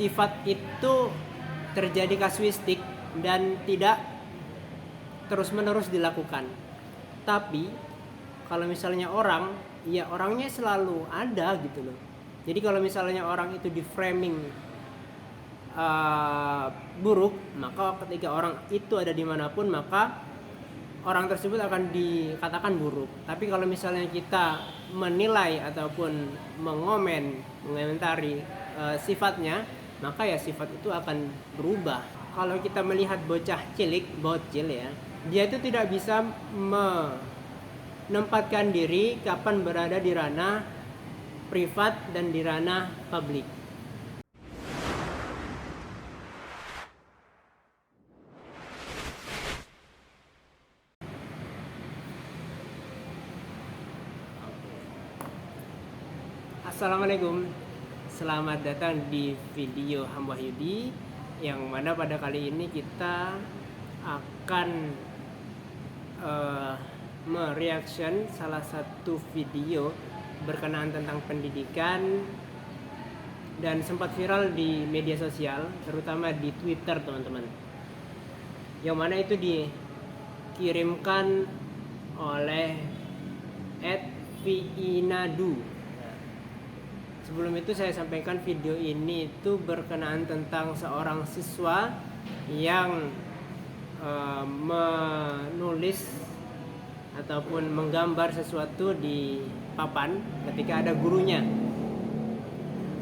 sifat itu terjadi kasuistik dan tidak terus-menerus dilakukan. Tapi kalau misalnya orang, ya orangnya selalu ada gitu loh. Jadi kalau misalnya orang itu di framing buruk, maka ketika orang itu ada dimanapun, maka orang tersebut akan dikatakan buruk. Tapi kalau misalnya kita menilai ataupun mengomentari sifatnya, maka ya sifat itu akan berubah. Kalau kita melihat bocah cilik, bocil ya, dia itu tidak bisa menempatkan diri kapan berada di ranah privat dan di ranah publik. Assalamualaikum, selamat datang di video Hamba Yudi, yang mana pada kali ini kita akan mereaction salah satu video berkenaan tentang pendidikan dan sempat viral di media sosial, terutama di Twitter teman-teman, yang mana itu dikirimkan oleh @vinadu. Sebelum itu saya sampaikan video ini itu berkenaan tentang seorang siswa yang menulis ataupun menggambar sesuatu di papan ketika ada gurunya.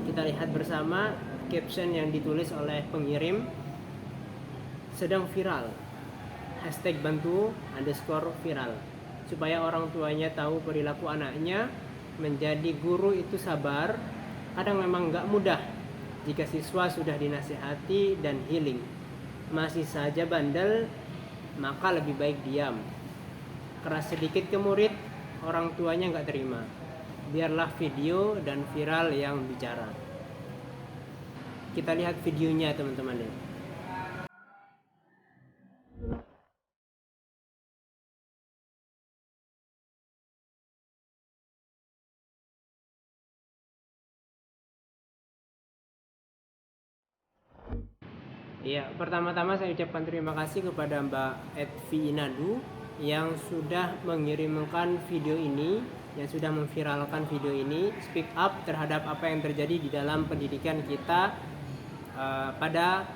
Kita lihat bersama caption yang ditulis oleh pengirim: sedang viral, #bantu_viral, supaya orang tuanya tahu perilaku anaknya. Menjadi guru itu sabar, kadang memang gak mudah. Jika siswa sudah dinasihati dan healing, masih saja bandel, maka lebih baik diam. Keras sedikit ke murid, orang tuanya gak terima. Biarlah video dan viral yang bicara. Kita lihat videonya teman-teman ya. Ya, pertama-tama saya ucapkan terima kasih kepada Mbak @vinadu yang sudah mengirimkan video ini, yang sudah memviralkan video ini, speak up terhadap apa yang terjadi di dalam pendidikan kita pada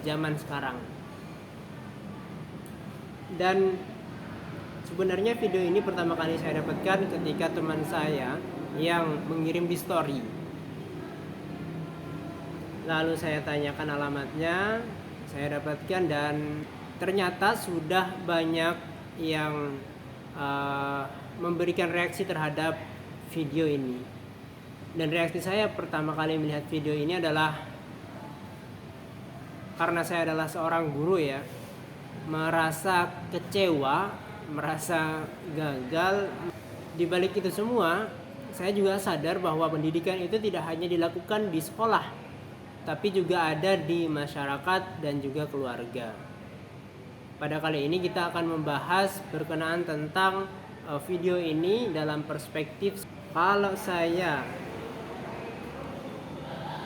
zaman sekarang. Dan sebenarnya video ini pertama kali saya dapatkan ketika teman saya yang mengirim di story. Lalu saya tanyakan alamatnya, saya dapatkan, dan ternyata sudah banyak yang memberikan reaksi terhadap video ini. Dan reaksi saya pertama kali melihat video ini adalah, karena saya adalah seorang guru ya, merasa kecewa, merasa gagal. Di balik itu semua, saya juga sadar bahwa pendidikan itu tidak hanya dilakukan di sekolah, tapi juga ada di masyarakat dan juga keluarga. Pada kali ini kita akan membahas berkenaan tentang video ini dalam perspektif. Kalau saya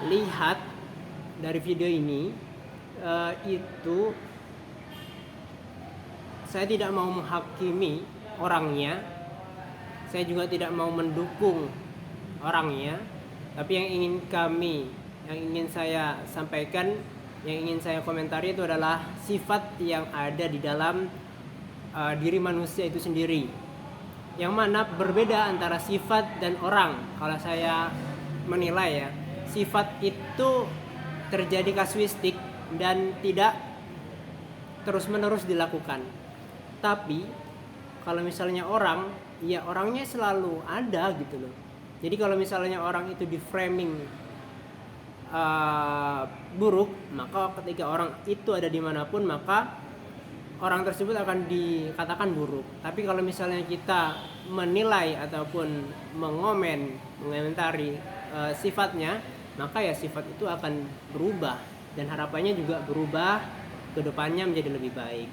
lihat dari video ini, itu saya tidak mau menghakimi orangnya, saya juga tidak mau mendukung orangnya, tapi yang ingin saya sampaikan, yang ingin saya komentari itu adalah sifat yang ada di dalam diri manusia itu sendiri, yang mana berbeda antara sifat dan orang. Kalau saya menilai ya, sifat itu terjadi kasuistik dan tidak terus-menerus dilakukan. Tapi kalau misalnya orang, ya orangnya selalu ada gitu loh. Jadi kalau misalnya orang itu di framing buruk, maka ketika orang itu ada dimanapun, maka orang tersebut akan dikatakan buruk. Tapi kalau misalnya kita menilai ataupun mengomentari sifatnya, maka ya sifat itu akan berubah, dan harapannya juga berubah ke depannya menjadi lebih baik.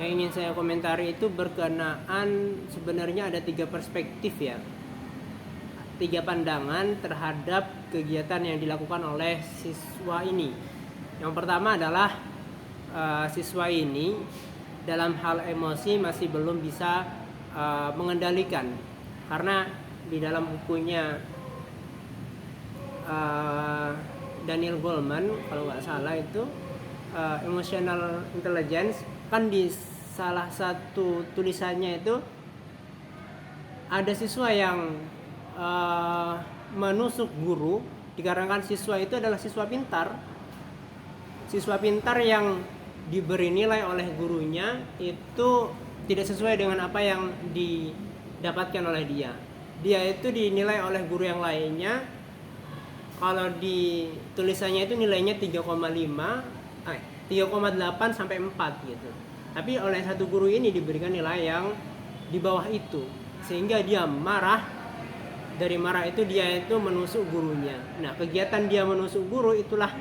Yang ingin saya komentari itu berkenaan, sebenarnya ada 3 perspektif ya, 3 pandangan terhadap kegiatan yang dilakukan oleh siswa ini. Yang pertama adalah siswa ini dalam hal emosi masih belum bisa mengendalikan, karena di dalam bukunya Daniel Goleman kalau nggak salah itu emotional intelligence, kan di salah satu tulisannya itu ada siswa yang menusuk guru dikarenakan siswa itu adalah siswa pintar yang diberi nilai oleh gurunya itu tidak sesuai dengan apa yang didapatkan oleh dia itu dinilai oleh guru yang lainnya. Kalau di tulisannya itu nilainya 3,8 sampai 4 gitu. Tapi oleh satu guru ini diberikan nilai yang di bawah itu, sehingga dia marah. Dari marah itu dia itu menusuk gurunya. Nah, kegiatan dia menusuk guru itulah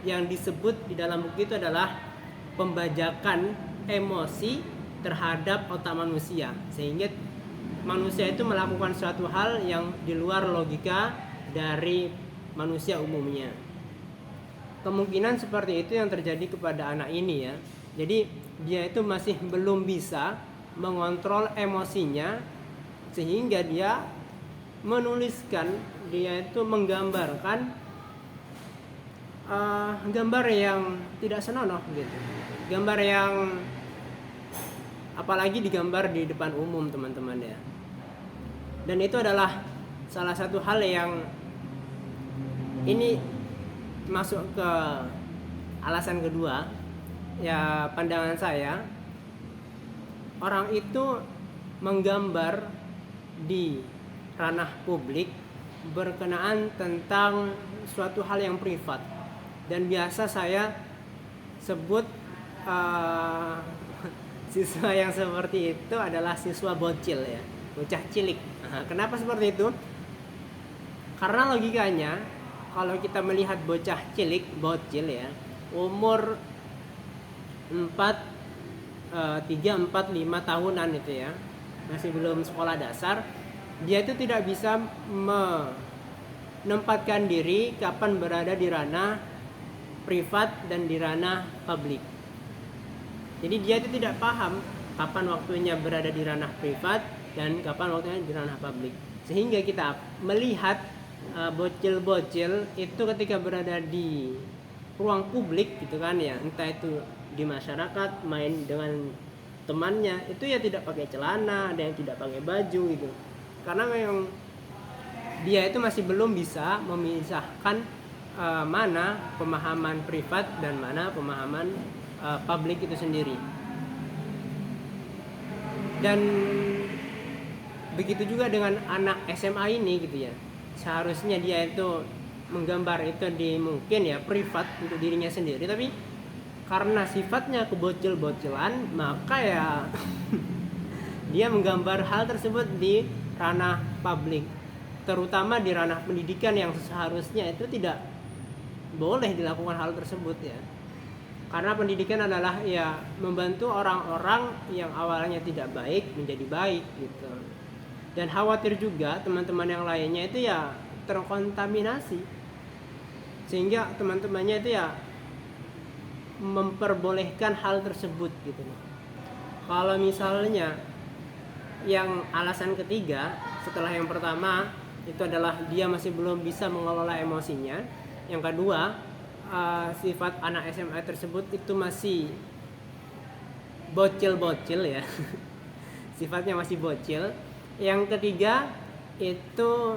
yang disebut di dalam buku itu adalah pembajakan emosi terhadap otak manusia, sehingga manusia itu melakukan suatu hal yang di luar logika dari manusia umumnya. Kemungkinan seperti itu yang terjadi kepada anak ini ya. Jadi dia itu masih belum bisa mengontrol emosinya, sehingga dia menuliskan, dia itu menggambarkan gambar yang tidak senonoh gitu. Gambar yang apalagi digambar di depan umum teman-teman ya. Dan itu adalah salah satu hal yang ini masuk ke alasan kedua ya, pandangan saya, orang itu menggambar di ranah publik berkenaan tentang suatu hal yang privat, dan biasa saya sebut siswa yang seperti itu adalah siswa bocil ya, bocah cilik. Kenapa seperti itu? Karena logikanya kalau kita melihat bocah cilik, bocil ya, umur 3, 4, 5 tahunan itu ya, masih belum sekolah dasar, dia itu tidak bisa menempatkan diri kapan berada di ranah privat dan di ranah publik. Jadi dia itu tidak paham kapan waktunya berada di ranah privat dan kapan waktunya di ranah publik. Sehingga kita melihat bocil-bocil itu ketika berada di ruang publik gitu kan ya, entah itu di masyarakat main dengan temannya, itu ya tidak pakai celana, ada yang tidak pakai baju gitu. Karena memang dia itu masih belum bisa memisahkan mana pemahaman privat dan mana pemahaman publik itu sendiri. Dan begitu juga dengan anak SMA ini gitu ya. Seharusnya dia itu menggambar itu mungkin ya privat untuk dirinya sendiri, tapi karena sifatnya kebocil-bocilan, maka ya dia menggambar hal tersebut di ranah publik, terutama di ranah pendidikan yang seharusnya itu tidak boleh dilakukan hal tersebut ya. Karena pendidikan adalah ya membantu orang-orang yang awalnya tidak baik menjadi baik gitu. Dan khawatir juga teman-teman yang lainnya itu ya terkontaminasi, sehingga teman-temannya itu ya memperbolehkan hal tersebut gitu. Kalau misalnya yang alasan ketiga setelah yang pertama itu adalah dia masih belum bisa mengelola emosinya, yang kedua sifat anak SMA tersebut itu masih bocil-bocil ya sifatnya masih bocil. Yang ketiga itu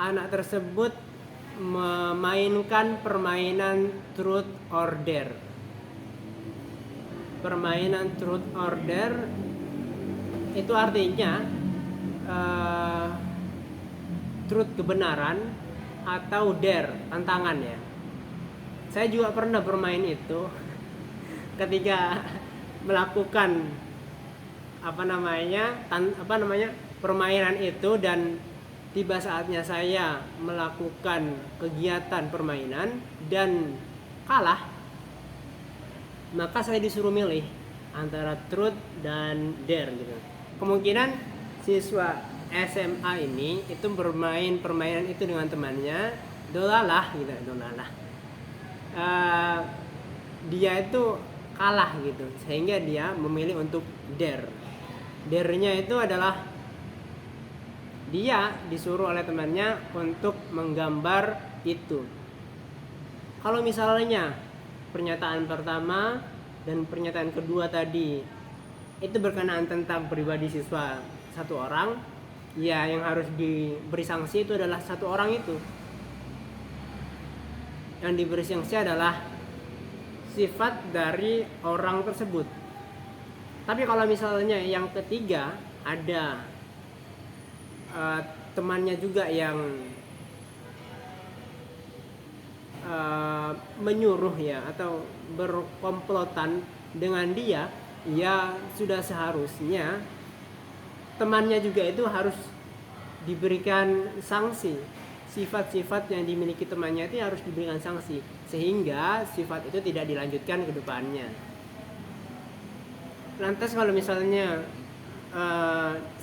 anak tersebut memainkan permainan truth or dare. Permainan truth or dare itu artinya truth kebenaran atau dare tantangan ya. Saya juga pernah bermain itu ketika melakukan permainan itu, dan tiba saatnya saya melakukan kegiatan permainan dan kalah, maka saya disuruh milih antara truth dan dare gitu. Kemungkinan siswa SMA ini itu bermain permainan itu dengan temannya, dolalah gitu, dolalah. Dia itu kalah gitu, sehingga dia memilih untuk dare. Dare-nya itu adalah dia disuruh oleh temannya untuk menggambar itu. Kalau misalnya pernyataan pertama dan pernyataan kedua tadi itu berkenaan tentang pribadi siswa satu orang, ya yang harus diberi sanksi itu adalah satu orang itu. Yang diberi sanksi adalah sifat dari orang tersebut. Tapi kalau misalnya yang ketiga ada temannya juga yang menyuruh ya atau berkomplotan dengan dia, ya sudah seharusnya temannya juga itu harus diberikan sanksi. Sifat-sifat yang dimiliki temannya itu harus diberikan sanksi, sehingga sifat itu tidak dilanjutkan ke depannya. Lantas kalau misalnya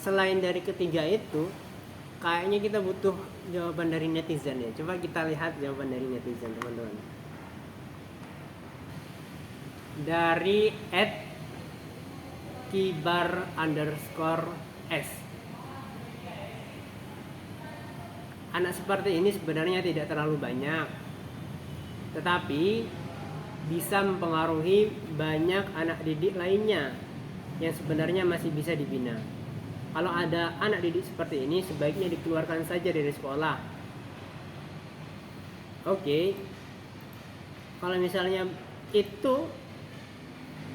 selain dari ketiga itu, kayaknya kita butuh jawaban dari netizen ya. Coba kita lihat jawaban dari netizen, teman-teman. Dari @kibar_s. Anak seperti ini sebenarnya tidak terlalu banyak, tetapi bisa mempengaruhi banyak anak didik lainnya yang sebenarnya masih bisa dibina. Kalau ada anak didik seperti ini, sebaiknya dikeluarkan saja dari sekolah. Oke. Kalau misalnya itu,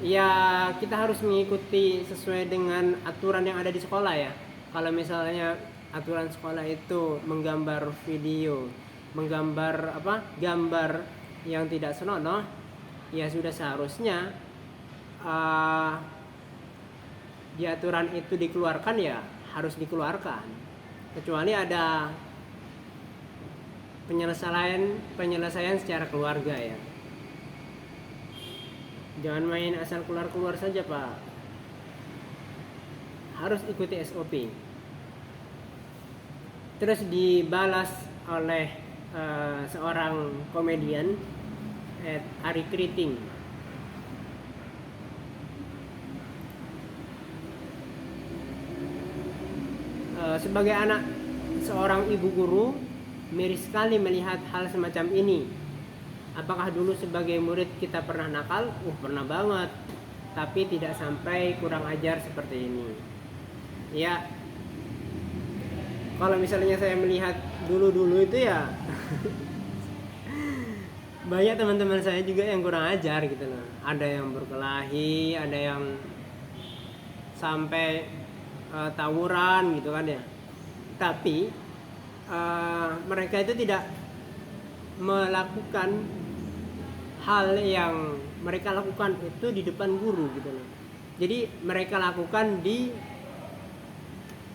ya kita harus mengikuti sesuai dengan aturan yang ada di sekolah ya. Kalau misalnya aturan sekolah itu menggambar video, menggambar gambar yang tidak senonoh, ya sudah seharusnya di aturan itu dikeluarkan, ya harus dikeluarkan. Kecuali ada penyelesaian secara keluarga ya. Jangan main asal keluar saja, Pak. Harus ikuti SOP. Terus dibalas oleh seorang komedian, Ari Kriting. Sebagai anak seorang ibu guru, miris sekali melihat hal semacam ini. Apakah dulu sebagai murid kita pernah nakal? Pernah banget. Tapi tidak sampai kurang ajar seperti ini. Ya, kalau misalnya saya melihat dulu itu ya banyak teman-teman saya juga yang kurang ajar gitu loh. Ada yang berkelahi, ada yang sampai tawuran gitu kan ya. Tapi mereka itu tidak melakukan hal yang mereka lakukan itu di depan guru gitu loh. Jadi mereka lakukan di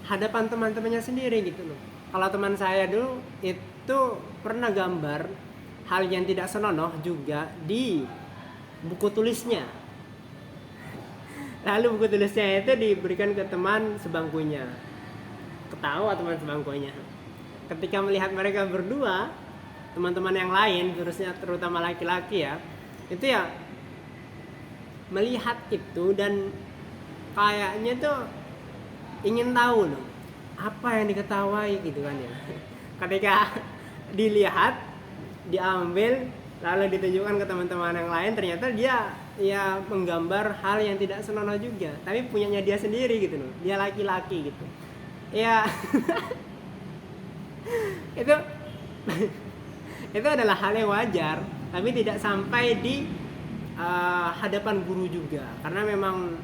hadapan teman-temannya sendiri gitu loh. Kalau teman saya dulu itu pernah gambar hal yang tidak senonoh juga di buku tulisnya. Lalu buku tulisnya itu diberikan ke teman sebangkunya. Ketawa teman sebangkunya. Ketika melihat mereka berdua, teman-teman yang lain, terutama laki-laki ya, itu ya melihat itu dan kayaknya tuh ingin tahu loh apa yang diketawai gitu kan ya. Ketika dilihat, diambil, lalu ditunjukkan ke teman-teman yang lain, ternyata dia ya menggambar hal yang tidak senonoh juga, tapi punyanya dia sendiri gitu loh. Dia laki-laki gitu. Ya itu adalah hal yang wajar, tapi tidak sampai di hadapan guru juga, karena memang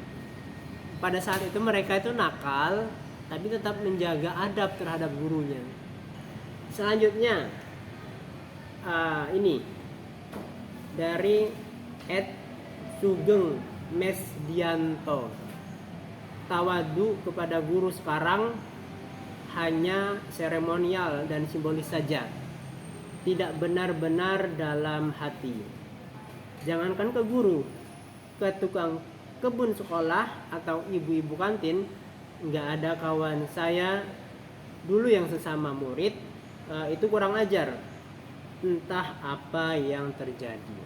pada saat itu mereka itu nakal, tapi tetap menjaga adab terhadap gurunya. Selanjutnya ini dari @sugeng mesdianto. Tawadu kepada guru sekarang hanya seremonial dan simbolis saja, tidak benar-benar dalam hati. Jangankan ke guru, ke tukang kebun sekolah atau ibu-ibu kantin, nggak ada kawan saya dulu yang sesama murid itu kurang ajar, entah apa yang terjadi.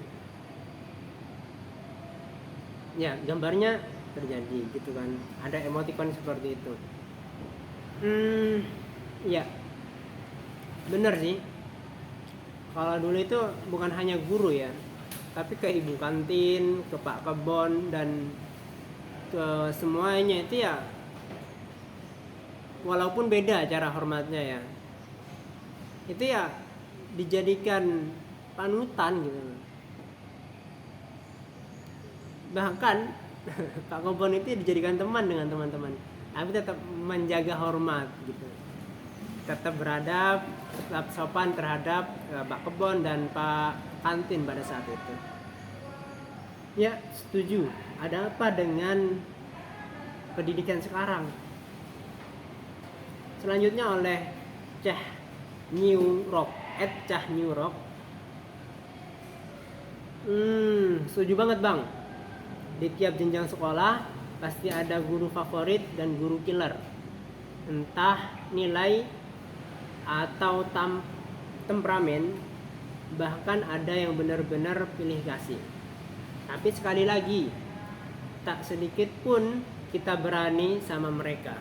Ya, gambarnya terjadi gitu kan, ada emoticon seperti itu. Ya bener sih, kalau dulu itu bukan hanya guru ya, tapi ke ibu kantin, ke pak kebon, dan ke semuanya itu ya, walaupun beda cara hormatnya ya, itu ya dijadikan panutan gitu. Bahkan Pak Kebon itu dijadikan teman dengan teman-teman, tapi tetap menjaga hormat gitu, tetap beradab, tetap sopan terhadap Pak Kebon dan Pak Kantin pada saat itu. Ya setuju. Ada apa dengan pendidikan sekarang? Selanjutnya oleh Cah New Rock, Cah New Rock. Setuju banget bang. Di tiap jenjang sekolah pasti ada guru favorit dan guru killer. Entah nilai atau temperamen, bahkan ada yang benar-benar pilih kasih. Tapi sekali lagi, tak sedikit pun kita berani sama mereka.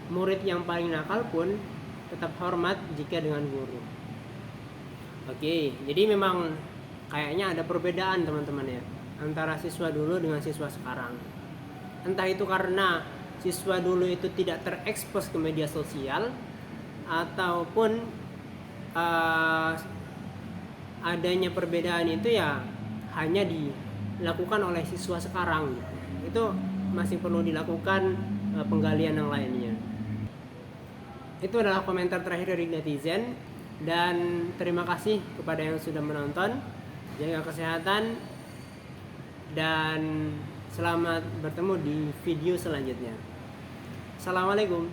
Murid yang paling nakal pun tetap hormat jika dengan guru. Oke, jadi memang kayaknya ada perbedaan teman-teman ya, antara siswa dulu dengan siswa sekarang. Entah itu karena siswa dulu itu tidak terekspos ke media sosial, ataupun adanya perbedaan itu ya hanya dilakukan oleh siswa sekarang. Itu masih perlu dilakukan penggalian yang lainnya. Itu adalah komentar terakhir dari netizen, dan terima kasih kepada yang sudah menonton. Jaga kesehatan dan selamat bertemu di video selanjutnya. Assalamualaikum.